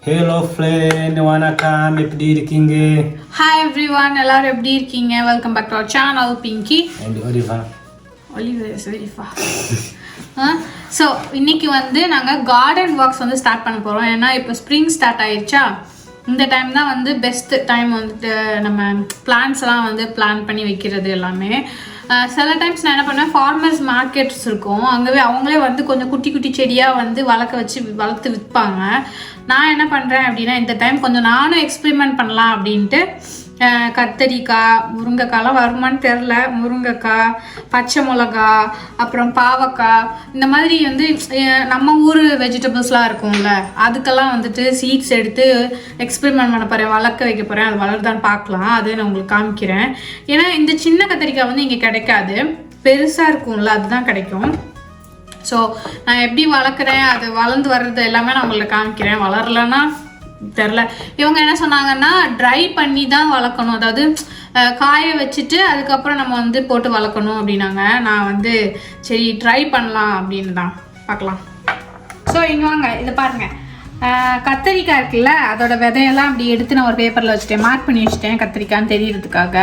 Hello friend, வணக்கம் எப்படி இருக்கீங்க? Hi everyone, எல்லாரும் எப்படி இருக்கீங்க? Welcome back to our channel, Pinky. And Oliver. Oliver is very far. So இன்னைக்கு வந்து நாங்கள் கார்டன் வாக்ஸ் வந்து ஸ்டார்ட் பண்ண போகிறோம். ஏன்னா இப்போ ஸ்ப்ரிங் ஸ்டார்ட் ஆயிடுச்சா, இந்த டைம் தான் வந்து பெஸ்ட் டைம் வந்துட்டு நம்ம பிளான்ஸ்லாம் வந்து பிளான் பண்ணி வைக்கிறது எல்லாமே. சில டைம்ஸ் நான் என்ன பண்ணுவேன், ஃபார்மர்ஸ் மார்க்கெட்ஸ் இருக்கும், அங்கேவே அவங்களே வந்து கொஞ்சம் குட்டி குட்டி செடியாக வந்து வளர்த்து விற்பாங்க. நான் என்ன பண்ணுறேன் அப்படின்னா, இந்த டைம் கொஞ்சம் நானும் எக்ஸ்பெரிமெண்ட் பண்ணலாம் அப்படின்ட்டு கத்தரிக்காய், முருங்கைக்காய்லாம் வருமானு தெரில, முருங்கைக்காய், பச்சை மிளகா, அப்புறம் பாவக்காய், இந்த மாதிரி வந்து நம்ம ஊர் வெஜிடபிள்ஸ்லாம் இருக்கும்ல, அதுக்கெல்லாம் வந்துட்டு சீட்ஸ் எடுத்து எக்ஸ்பெரிமெண்ட் பண்ண போகிறேன், வளர்க்க வைக்க போகிறேன். அது வளருதான்னு பார்க்கலாம், அது நான் உங்களுக்கு காமிக்கிறேன். ஏன்னா இந்த சின்ன கத்திரிக்காய் வந்து இங்கே கிடைக்காது, பெருசாக இருக்கும்ல, அதுதான் கிடைக்கும். ஸோ நான் எப்படி வளர்க்குறேன், அது வளர்ந்து வர்றது எல்லாமே நான் உங்களுக்கு காமிக்கிறேன். வளரலன்னா தெரில. இவங்க என்ன சொன்னாங்கன்னா, ட்ரை பண்ணி தான் வளர்க்கணும், அதாவது காய வச்சுட்டு அதுக்கப்புறம் நம்ம வந்து போட்டு வளர்க்கணும் அப்படின்னாங்க. நான் வந்து சரி ட்ரை பண்ணலாம் அப்படின்னு தான் பார்க்கலாம். ஸோ இங்கே வாங்க, இதை பாருங்கள், கத்தரிக்காய் இருக்குல்ல, அதோட விதையெல்லாம் அப்படி எடுத்து நான் ஒரு பேப்பரில் வச்சுட்டேன், மார்க் பண்ணி வச்சுட்டேன் கத்தரிக்கான்னு தெரியறதுக்காக.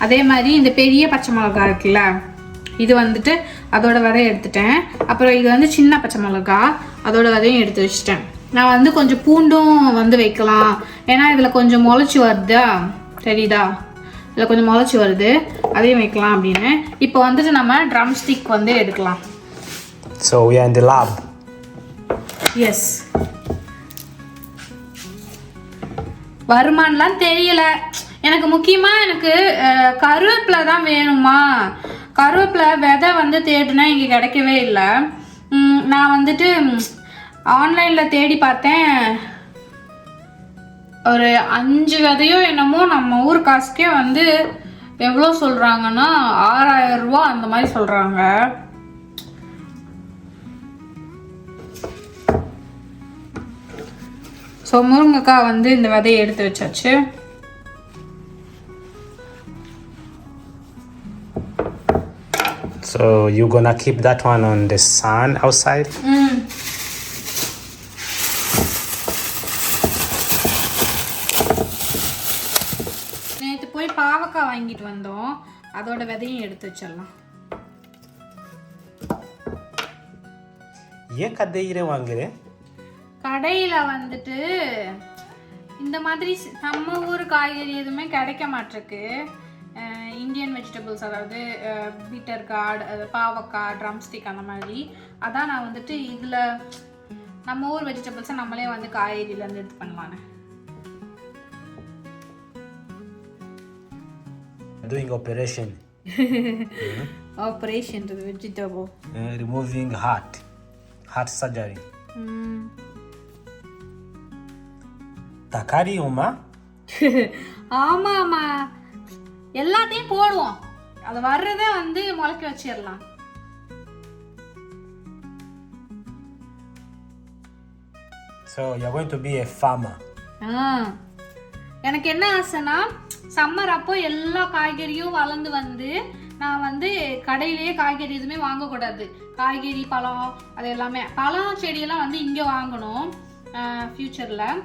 அதே மாதிரி இந்த பெரிய பச்சை மிளகா இருக்குல்ல, இது வந்துட்டு அதோட விதையை எடுத்துட்டேன். அப்புறம் இது வந்து சின்ன பச்சை மிளகா, அதோட விதையும் எடுத்து வச்சுட்டேன். நான் வந்து கொஞ்சம் பூண்டும் வந்து வைக்கலாம், ஏன்னா இதில் கொஞ்சம் முளைச்சி வருதா, தெரியுதா, இதில் கொஞ்சம் முளைச்சி வருது, அதையும் வைக்கலாம் அப்படின்னு. இப்போ வந்துட்டு நம்ம ட்ரம் ஸ்டிக் வந்து எடுக்கலாம். So we are in the lab. Yes, வருமானலாம் தெரியல எனக்கு. முக்கியமாக எனக்கு கருவேப்பிலை தான் வேணுமா, கருவேப்பிலை விதை வந்து தேடினா இங்கே கிடைக்கவே இல்லை. நான் வந்துட்டு ஆன்லைனில் தேடி பார்த்தேன், ஒரு 5 விதையோ என்னமோ நம்ம ஊர் காசுக்கே வந்து எவ்வளோ சொல்கிறாங்கன்னா 6000 ரூபா அந்த மாதிரி சொல்கிறாங்க. ஸோ முருங்கைக்காய் வந்து இந்த விதையை எடுத்து வச்சாச்சு. So you gonna keep that one on the sun outside? நேற்று போய் பாவக்காய் வாங்கிட்டு வந்தோம், அதோட விதையும் எடுத்து வச்சிடலாம். ஏன் கதையில வாங்குறேன்? கடையில் வந்துட்டு இந்த மாதிரி நம்ம ஊர் காய்கறி எதுவுமே கிடைக்க மாட்டிருக்கு. இந்தியன் வெஜிடபிள்ஸ், அதாவது பீட்டர் கார்டு, பாவக்காய், ட்ரம்ஸ்டிக் அந்த மாதிரி. அதான் நான் வந்துட்டு இதில் நம்ம ஊர் வெஜிடபிள்ஸை நம்மளே வந்து காய்கறியிலேருந்து எடுத்து பண்ணலான்னு. Doing operation. Operation to the vegetable. Removing heart surgery. தக்காளி உமா? ஆமாம்மா, எல்லாத்தையும் போடுவோம், அது வர்றதே வந்து முளைக்க வச்சிடலாம். So you're going to be a farmer. எனக்கு என்ன ஆசைன்னா, சம்மர் அப்போ எல்லா காய்கறியும் வளர்ந்து வந்து நான் வந்து கடையிலேயே காய்கறி எதுவுமே வாங்கக்கூடாது. காய்கறி, பழம், அது எல்லாமே, பழம் செடியெல்லாம் வந்து இங்கே வாங்கணும். ஃப்யூச்சரில்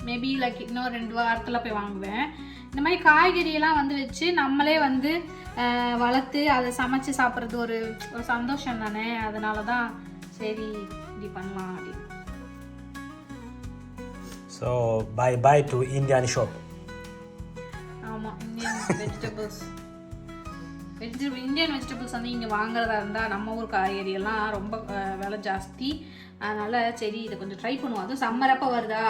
மேபி லைக் இன்னும் 2 வாரத்தில் போய் வாங்குவேன். இந்த மாதிரி காய்கறியெல்லாம் வந்து வச்சு நம்மளே வந்து வளர்த்து அதை சமைச்சு சாப்பிட்றது ஒரு சந்தோஷம் தானே. அதனால தான் சரி இப்படி பண்ணலாம் அப்படின்னு. So bye to Indian shop. ஆமாம், இந்தியன் வெஜிடபிள்ஸ் வந்து இங்கே வாங்குறதா இருந்தால் நம்ம ஊர் காய்கறியெல்லாம் ரொம்ப விலை ஜாஸ்தி. அதனால் சரி இதை கொஞ்சம் ட்ரை பண்ணுவோம். அதுவும் சம்மர் அப்போ வருதா,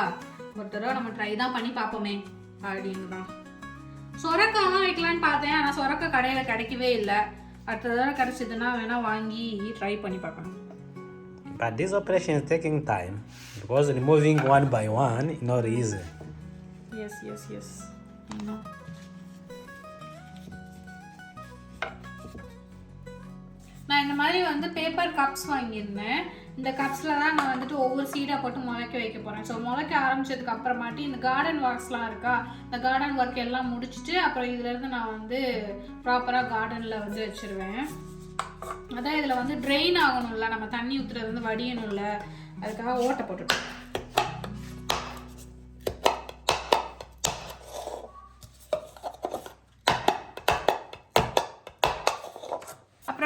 ஒரு தடவை நம்ம ட்ரை தான் பண்ணி பார்ப்போமே அப்படின்னு தான். சொரக்காய்லாம் வைக்கலான்னு பார்த்தேன், ஆனால் சொரக்காய் கடையில் கிடைக்கவே இல்லை. அடுத்த தடவை கிடைச்சதுன்னா வேணால் வாங்கி ட்ரை பண்ணி பார்க்கணும். But this operation is taking time because removing one by one is not easy. Yes. I know. நான் இந்த மாதிரி வந்து பேப்பர் கப்ஸ் வாங்கியிருந்தேன். இந்த கப்ஸில் தான் நான் வந்துட்டு ஒவ்வொரு சீடாக போட்டு முளைக்க வைக்க போகிறேன். ஸோ முளைக்க ஆரம்பிச்சதுக்கு அப்புறமாட்டி இந்த கார்டன் ஒர்க்ஸ்லாம் இருக்கா, இந்த கார்டன் ஒர்க் எல்லாம் முடிச்சுட்டு அப்புறம் இதுலேருந்து நான் வந்து ப்ராப்பராக கார்டனில் வந்து வச்சுருவேன். அதான் இதில் வந்து ட்ரெயின் ஆகணும்ல, நம்ம தண்ணி ஊற்றுறது வந்து வடியணும்ல, அதுக்காக ஓட்டை போட்டுட்டோம்.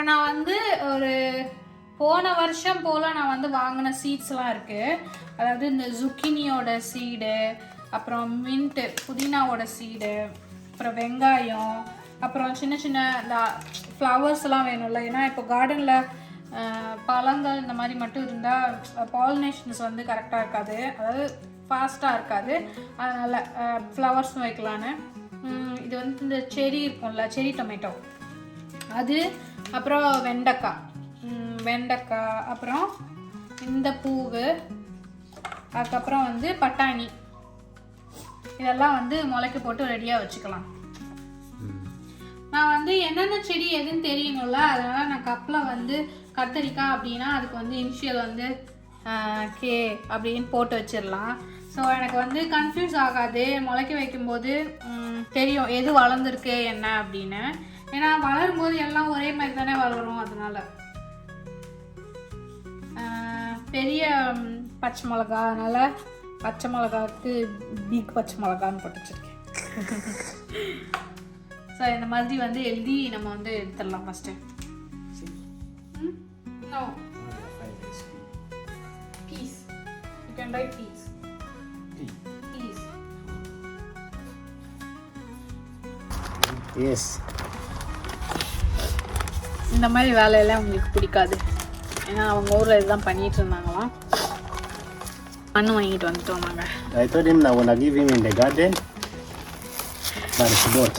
நான் வந்து ஒரு போன வருஷம் போல் நான் வந்து வாங்கின சீட்ஸ்லாம் இருக்குது. அதாவது இந்த zucchiniயோட சீடு, அப்புறம் மின்ட்டு புதினாவோட சீடு, அப்புறம் வெங்காயம், அப்புறம் சின்ன சின்ன இந்த ஃப்ளவர்ஸ்லாம் வேணும்ல. ஏன்னா இப்போ கார்டனில் பழங்கள் இந்த மாதிரி மட்டும் இருந்தால் பாலினேஷன்ஸ் வந்து கரெக்டாக இருக்காது, அதாவது ஃபாஸ்ட்டாக இருக்காது. அதனால் ஃப்ளவர்ஸும் வைக்கலான்னு. இது வந்து இந்த செரி இருக்கும்ல, செரி டொமேட்டோ அது, அப்புறம் வெண்டைக்காய், அப்புறம் இந்த பூவு, அதுக்கப்புறம் வந்து பட்டாணி, இதெல்லாம் வந்து முளைக்க போட்டு ரெடியாக வச்சுக்கலாம். நான் வந்து என்னென்ன செடி எதுன்னு தெரியணும்ல, அதனால் நான் கப்பில் வந்து கத்தரிக்காய் அப்படின்னா அதுக்கு வந்து இனிஷியல் வந்து கே அப்படின்னு போட்டு வச்சிடலாம். ஸோ எனக்கு வந்து கன்ஃபியூஸ் ஆகாது, முளைக்க வைக்கும்போது தெரியும் எது வளர்ந்துருக்கு என்ன அப்படின்னு. ஏன்னா வளரும்போது எல்லாம் ஒரே மாதிரி தானே வளரும். அதனால பெரிய பச்சை மிளகா, அதனால் பச்சை மிளகாவுக்கு பிக் பச்சை மிளகான்னு போட்டு வச்சுருக்கேன். ஸோ இந்த மாதிரி வந்து எழுதி நம்ம வந்து எடுத்துடலாம் first. No. Peas. You can write peas. Peas. Yes. இந்த மாதிரி வேலையெல்லாம் உங்களுக்கு பிடிக்காது. ஏன்னா அவங்க ஊரில் இதுதான் பண்ணிட்டு இருந்தாங்களாம். மண்ணு வாங்கிட்டு வந்துட்டோம் நாங்கள். I told him I want to give him in the garden, but he bought.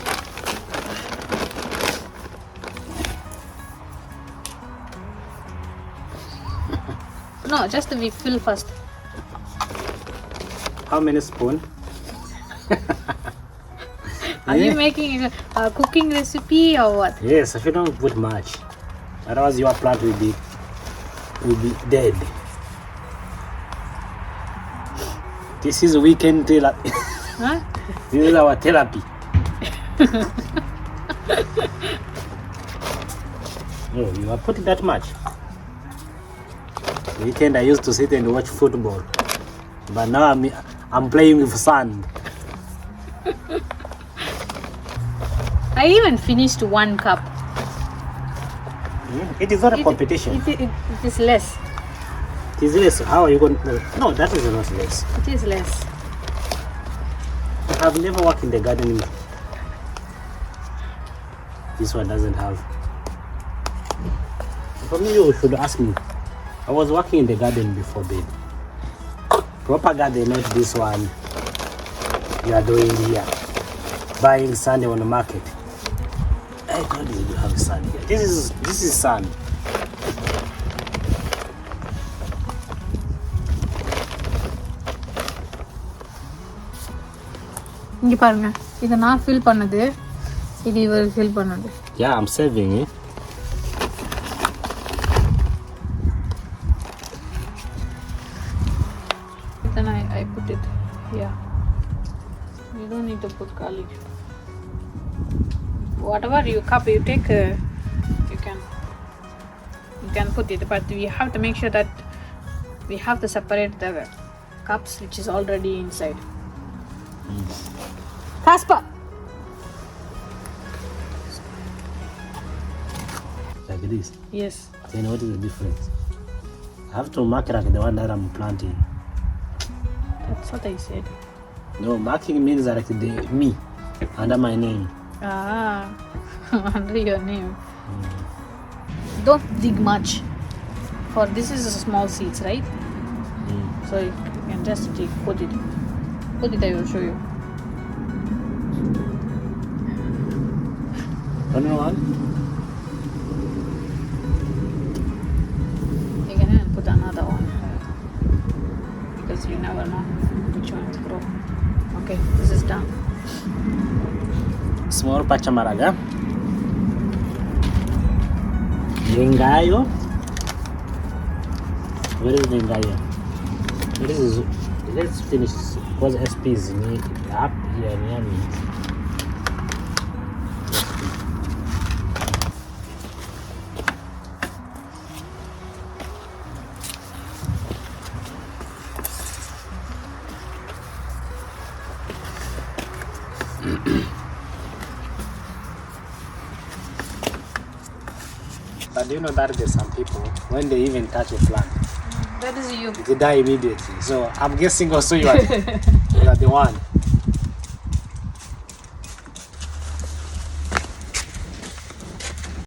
No, just we fill first. How many spoons? Are you making a cooking recipe or what? Yes, if you don't put much, otherwise your plant will be dead. This is weekend therapy. Huh? This is our therapy. No, you are putting that much. Weekend I used to sit and watch football, but now I'm playing with sand. I even finished 1 cup. It is not a competition. It is less. It is less. How are you going to... No, that is not less. It is less. I've never worked in the garden. This one doesn't have. For me, you should ask me. I was working in the garden before, babe. Proper garden, not this one you are doing here. Buying sand on the market. I thought you have sand here. This is sand. இங்க பாருங்க, இத நான் fill பண்ணது, இது இவர் fill பண்ணது. Yeah, I'm saving it. Then I put it here. You don't need to put garlic. Whatever you cup you take, you can put it, but we have to make sure that we have to separate the cups which is already inside. Kasper! Like this. Yes. Then what is the difference? I have to mark it like the one that I'm planting. That's what I said. No, marking means like the me under my name. Ah, under your name. Don't dig much. For this is a small seeds, right? So you can just dig, put it. I will show you. Only one? You can even put another one because you never know which one to grow. Okay, this is done. Small pachamaraga. Vengayo. Where is Vengayo? Let's finish because SP is up here near me. But do you know that there's some people, when they even touch a plant, That is you. they die immediately. So I'm guessing also you are the one.